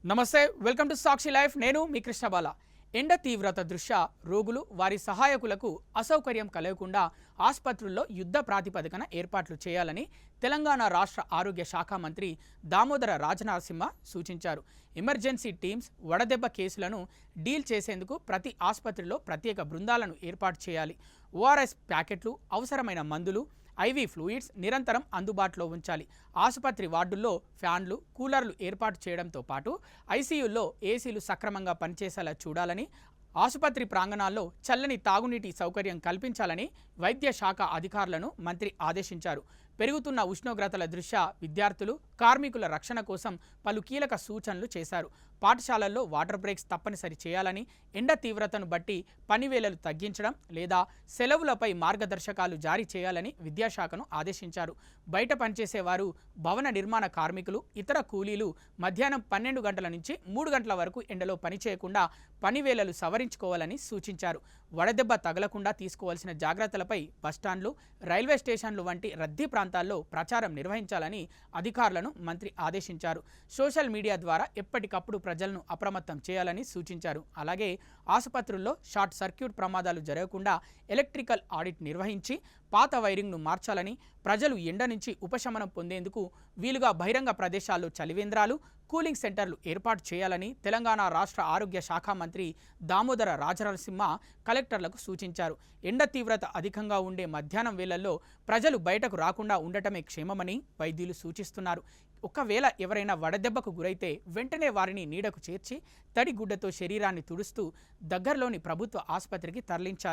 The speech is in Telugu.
నమస్తే, వెల్కమ్ టు సాక్షి లైఫ్. నేను మీ కృష్ణబాల. ఎండ తీవ్రత దృష్ట్యా రోగులు వారి సహాయకులకు అసౌకర్యం కలగకుండా ఆసుపత్రుల్లో యుద్ధ ప్రాతిపదికన ఏర్పాట్లు చేయాలని తెలంగాణ రాష్ట్ర ఆరోగ్య శాఖ మంత్రి దామోదర రాజనరసింహ సూచించారు. ఎమర్జెన్సీ టీమ్స్ వడదెబ్బ కేసులను డీల్ చేసేందుకు ప్రతి ఆసుపత్రిలో ప్రత్యేక బృందాలను ఏర్పాటు చేయాలి. ఓఆర్ఎస్ ప్యాకెట్లు, అవసరమైన మందులు, ఐవీ ఫ్లూయిడ్స్ నిరంతరం అందుబాటులో ఉంచాలి. ఆసుపత్రి వార్డుల్లో ఫ్యాన్లు, కూలర్లు ఏర్పాటు చేయడంతో పాటు ఐసీయూల్లో ఏసీలు సక్రమంగా పనిచేసేలా చూడాలని, ఆసుపత్రి ప్రాంగణాల్లో చల్లని తాగునీటి సౌకర్యం కల్పించాలని వైద్య శాఖ అధికారులను మంత్రి ఆదేశించారు. పెరుగుతున్న ఉష్ణోగ్రతల దృష్ట్యా విద్యార్థులు, కార్మికుల రక్షణ కోసం పలు కీలక సూచనలు చేశారు. పాఠశాలల్లో వాటర్ బ్రేక్స్ తప్పనిసరి చేయాలని, ఎండ తీవ్రతను బట్టి పనివేళలు తగ్గించడం లేదా సెలవులపై మార్గదర్శకాలు జారీ చేయాలని విద్యాశాఖను ఆదేశించారు. బయట పనిచేసేవారు, భవన నిర్మాణ కార్మికులు, ఇతర కూలీలు మధ్యాహ్నం 12 గంటల నుంచి 3 గంటల వరకు ఎండలో పనిచేయకుండా పనివేళలు సవరించుకోవాలని సూచించారు. వడదెబ్బ తగలకుండా తీసుకోవాల్సిన జాగ్రత్తలపై బస్టాండ్లు, రైల్వే స్టేషన్లు వంటి రద్దీ ప్రాంతాల్లో ప్రచారం నిర్వహించాలని అధికారులను మంత్రి ఆదేశించారు. సోషల్ మీడియా ద్వారా ఎప్పటికప్పుడు ప్రజలను అప్రమత్తం చేయాలని సూచించారు. అలాగే ఆసుపత్రుల్లో షార్ట్ సర్క్యూట్ ప్రమాదాలు జరగకుండా ఎలక్ట్రికల్ ఆడిట్ నిర్వహించి పాత వైరింగ్ను మార్చాలని, ప్రజలు ఎండ నుంచి ఉపశమనం పొందేందుకు వీలుగా బహిరంగ ప్రదేశాల్లో చలివేంద్రాలు, కూలింగ్ సెంటర్లు ఏర్పాటు చేయాలని తెలంగాణ రాష్ట్ర ఆరోగ్య శాఖ మంత్రి దామోదర రాజనరసింహ కలెక్టర్లకు సూచించారు. ఎండ తీవ్రత అధికంగా ఉండే మధ్యాహ్నం వేళల్లో ప్రజలు బయటకు రాకుండా ఉండటమే క్షేమమని వైద్యులు సూచిస్తున్నారు. ఒకవేళ ఎవరైనా వడదెబ్బకు గురైతే వెంటనే వారిని నీడకు చేర్చి తడి గుడ్డతో శరీరాన్ని తుడుస్తూ దగ్గరలోని ప్రభుత్వ ఆసుపత్రికి తరలించాలి.